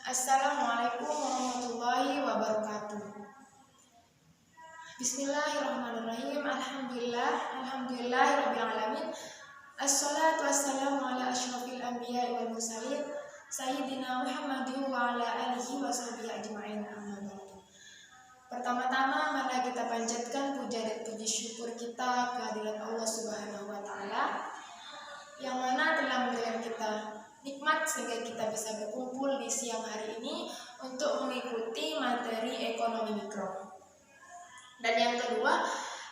Assalamualaikum warahmatullahi wabarakatuh. Bismillahirrahmanirrahim. Alhamdulillahirabbil alamin. Assalatu wassalamu ala asyrafil anbiya'i wal mursalin sayyidina Muhammadin wa ala alihi wa sahbihi ajma'in. Amma ba'du. Pertama-tama mari kita panjatkan puja dan puji syukur kita kehadirat Allah Subhanahu wa taala yang mana telah memberikan kita nikmat sehingga kita bisa berkumpul di siang hari ini untuk mengikuti materi ekonomi mikro. Dan yang kedua,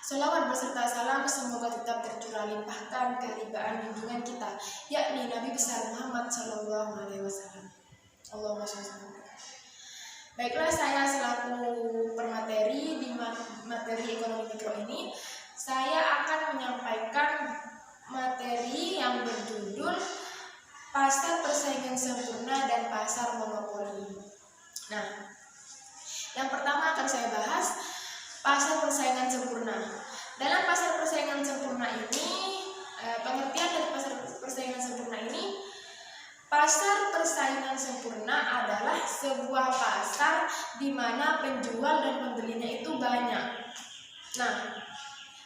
sholawat beserta salam semoga tetap tercurah limpahkan kehibaan junjungan kita, yakni Nabi besar Muhammad Sallallahu Alaihi Wasallam. Allahumma sholli ala Muhammad. Baiklah, saya selaku permateri di materi ekonomi mikro ini, saya akan menyampaikan materi yang berjudul pasar persaingan sempurna dan pasar monopoli. Nah, yang pertama akan saya bahas pasar persaingan sempurna. Dalam pasar persaingan sempurna ini, pengertian dari pasar persaingan sempurna ini, pasar persaingan sempurna adalah sebuah pasar di mana penjual dan pembelinya itu banyak. Nah,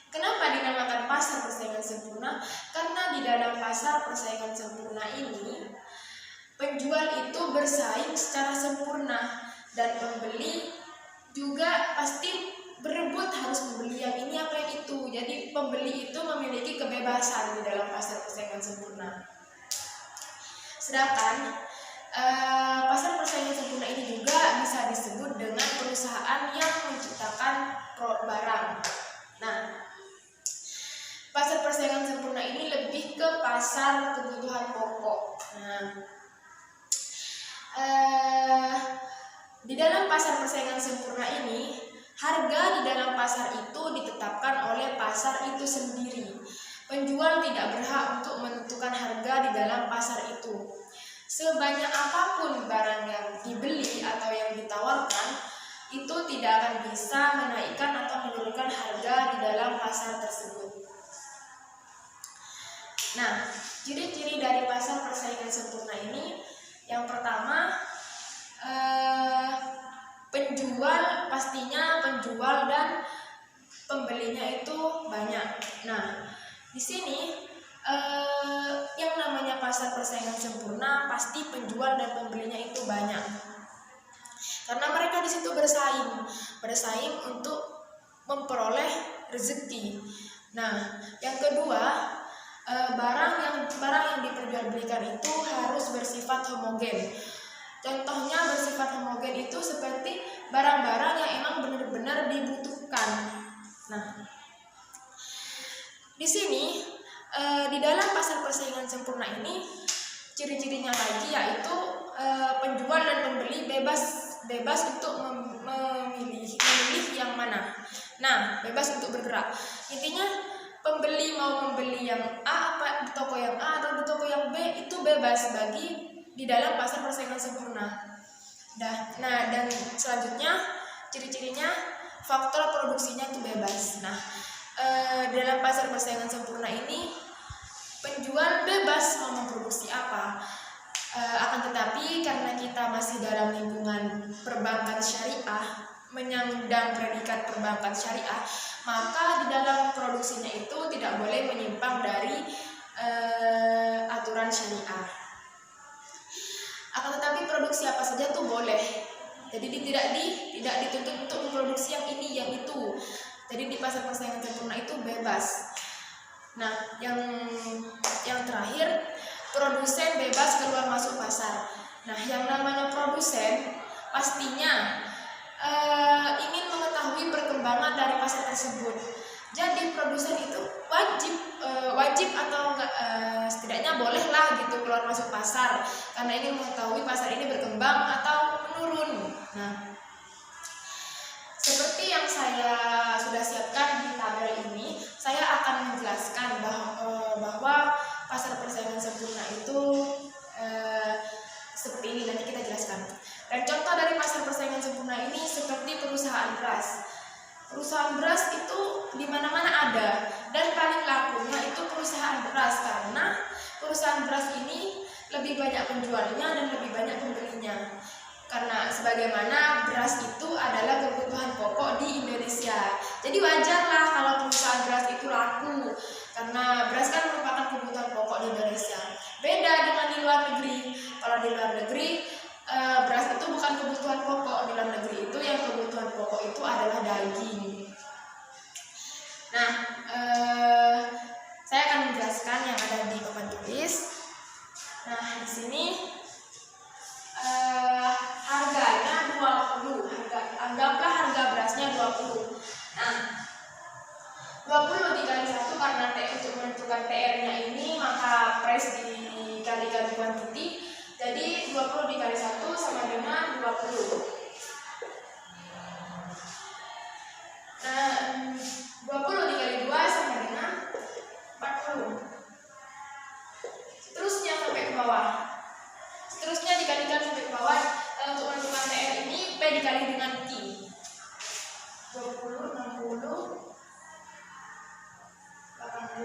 kenapa dinamakan pasar persaingan sempurna? Karena di dalam pasar persaingan sempurna ini, penjual itu bersaing secara sempurna dan pembeli juga pasti berebut harus membeli yang ini apa yang itu. Jadi pembeli itu memiliki kebebasan di dalam pasar persaingan sempurna. Sedangkan pasar persaingan sempurna ini juga bisa disebut dengan perusahaan yang menciptakan barang. Nah, pasar persaingan sempurna ini lebih ke pasar kebutuhan pokok. Nah, di dalam pasar persaingan sempurna ini, harga di dalam pasar itu ditetapkan oleh pasar itu sendiri. Penjual tidak berhak untuk menentukan harga di dalam pasar itu. Sebanyak apapun barang yang dibeli atau yang ditawarkan, itu tidak akan bisa menaikkan atau menurunkan harga di dalam pasar tersebut. Nah, ciri-ciri dari pasar persaingan sempurna ini, yang pertama, penjual dan pembelinya itu banyak. Nah, di sini yang namanya pasar persaingan sempurna pasti penjual dan pembelinya itu banyak. Karena mereka di situ bersaing untuk memperoleh rezeki. Nah, yang kedua, barang yang diperjualbelikan itu harus bersifat homogen. Contohnya bersifat homogen itu seperti barang-barang yang emang benar-benar dibutuhkan. Nah, di sini di dalam pasar persaingan sempurna ini, ciri-cirinya lagi yaitu penjual dan pembeli bebas untuk memilih yang mana. Nah, bebas untuk bergerak. Intinya pembeli mau membeli yang A apa di toko yang A atau di toko yang B itu bebas di dalam pasar persaingan sempurna. Nah, dan selanjutnya ciri-cirinya faktor produksinya itu bebas. Nah, dalam pasar persaingan sempurna ini penjual bebas mau memproduksi apa. Akan tetapi karena kita masih dalam lingkungan perbankan syariah, menyandang predikat perbankan syariah, maka di dalam produksinya itu tidak boleh menyimpang dari aturan syariah. Akan tetapi produksi apa saja tuh boleh. Jadi tidak dituntut untuk memproduksi yang ini, yang itu. Jadi di pasar persaingan sempurna itu bebas. Nah, yang terakhir, produsen bebas keluar masuk pasar. Nah, yang namanya produsen pastinya ingin mengetahui perkembangan dari pasar tersebut. Jadi produsen itu wajib atau enggak, setidaknya bolehlah gitu keluar masuk pasar karena ingin mengetahui pasar ini berkembang atau menurun. Nah, seperti yang saya sudah siapkan di tabel ini, saya akan menjelaskan bahwa pasar persaingan sempurna itu seperti ini, nanti kita jelaskan. Dan contoh dari pasar persaingan sempurna ini seperti perusahaan beras. Perusahaan beras itu di mana-mana ada, dan paling lakunya itu perusahaan beras karena perusahaan beras ini lebih banyak penjualnya dan lebih banyak pembelinya. sebagaimana beras itu adalah kebutuhan pokok di Indonesia. Jadi wajarlah kalau perusahaan beras itu laku, karena beras kan merupakan kebutuhan pokok di Indonesia. Beda dengan di luar negeri. Kalau di luar negeri beras itu bukan kebutuhan pokok. Di luar negeri itu yang kebutuhan pokok itu adalah daging. Nah, saya akan menjelaskan yang ada di papan tulis. Nah, di sini harganya 20. Anggaplah harga berasnya 20. Nah, 20 dikali 1 karena untuk menentukan TR-nya ini maka price dikalikan quantity. Jadi 20 dikali 1 sama dengan 20. Nah, 20 dikali 2 sama dengan 40. Seterusnya sampai ke bawah. Seterusnya dikalikan sampai ke bawah. Untuk menentukan TR ini P dikali dengan Q. 20, 60, 80,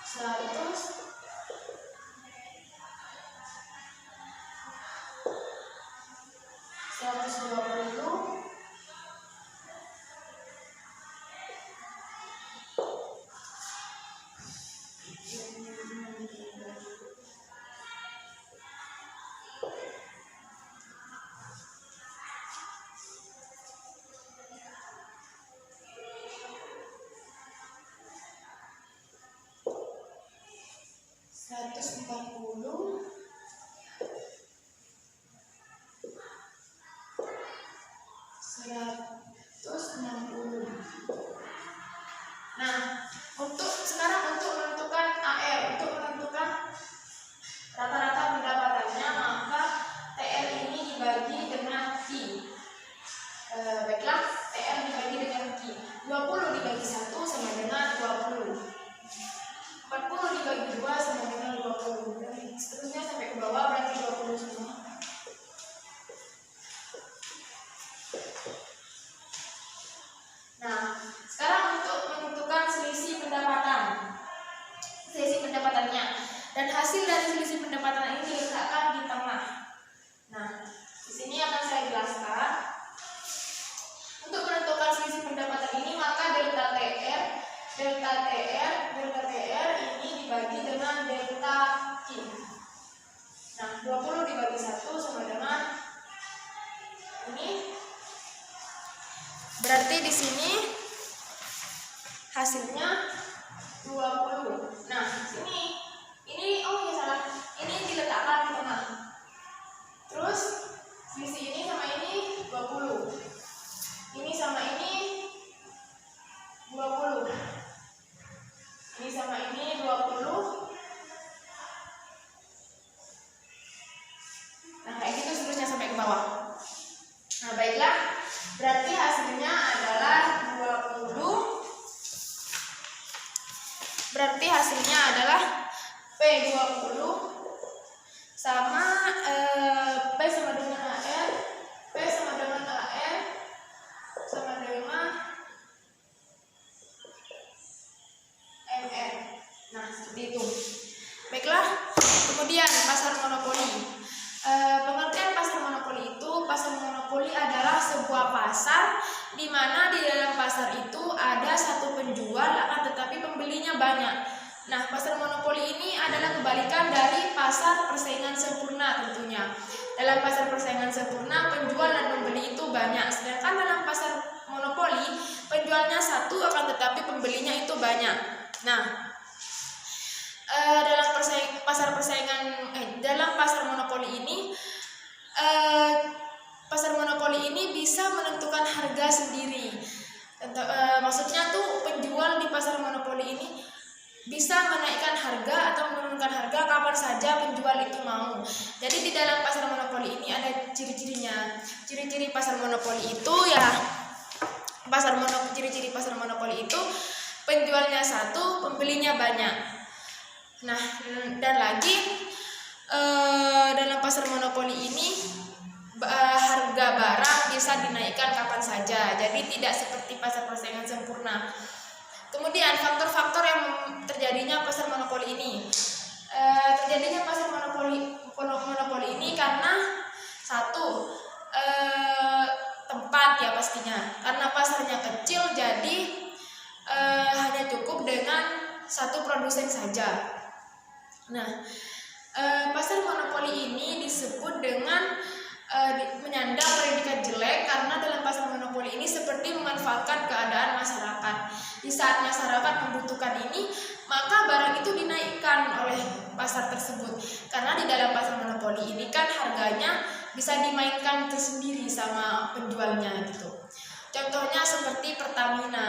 100, 120, 140, 160. Nah, sekarang untuk menentukan AR, untuk menentukan rata-rata pendapatannya, maka TR ini dibagi dengan Q. Baiklah, TR dibagi dengan Q. 20 dibagi 1 sama dengan 20. 40 dibagi 2 sama dengan 20. Dan seterusnya sampai ke bawah berarti 20 semua. Nah, sekarang untuk menentukan selisih pendapatannya, dan hasil dari selisih pendapatan ini diletakkan di tengah. Nah, di sini akan saya jelaskan. Untuk menentukan selisih pendapatan ini maka delta TR ini dibagi dengan delta Q. Nah, 20 dibagi 1 sama dengan ini. Berarti di sini hasilnya 20. Nah, ini salah. Ini diletakkan di tengah. Terus selisih ini sama ini 20. Ini sama ini 20. Ini sama ini 20. Nah, kayak gitu seterusnya sampai ke bawah. Nah, baiklah. Berarti hasilnya adalah 20. Berarti hasilnya adalah P20 sama P sama dengan AR, P sama dengan AR sama dengan MR. Nah, seperti itu. Baiklah, kemudian pasar monopoli. Pengertian pasar monopoli itu, pasar monopoli adalah sebuah pasar di mana di dalam pasar itu ada satu penjual akan tetapi pembelinya banyak. Nah, pasar monopoli ini adalah kebalikan dari pasar persaingan sempurna tentunya. Dalam pasar persaingan sempurna, penjual dan pembeli itu banyak. Sedangkan dalam pasar monopoli, penjualnya satu akan tetapi pembelinya itu banyak. Nah, dalam pasar monopoli ini, pasar monopoli ini bisa menentukan harga sendiri. Maksudnya tuh penjual di pasar monopoli ini bisa menaikkan harga atau menurunkan harga kapan saja penjual itu mau. Jadi di dalam pasar monopoli ini ada ciri-cirinya. Ciri-ciri pasar monopoli itu ya, ciri-ciri pasar monopoli itu penjualnya satu, pembelinya banyak. Nah, dan lagi dalam pasar monopoli ini harga barang bisa dinaikkan kapan saja. Jadi tidak seperti pasar persaingan sempurna. Kemudian faktor-faktor yang terjadinya pasar monopoli ini. Terjadinya pasar monopoli pastinya. Karena pasarnya kecil, jadi hanya cukup dengan satu produsen saja. Nah, pasar monopoli ini disebut dengan menyandang predikat jelek karena dalam pasar monopoli ini seperti memanfaatkan keadaan masyarakat. Di saat masyarakat membutuhkan ini, maka barang itu dinaikkan oleh pasar tersebut. Karena di dalam pasar monopoli ini kan harganya bisa dimainkan tersendiri sama penjualnya gitu. Contohnya seperti Pertamina.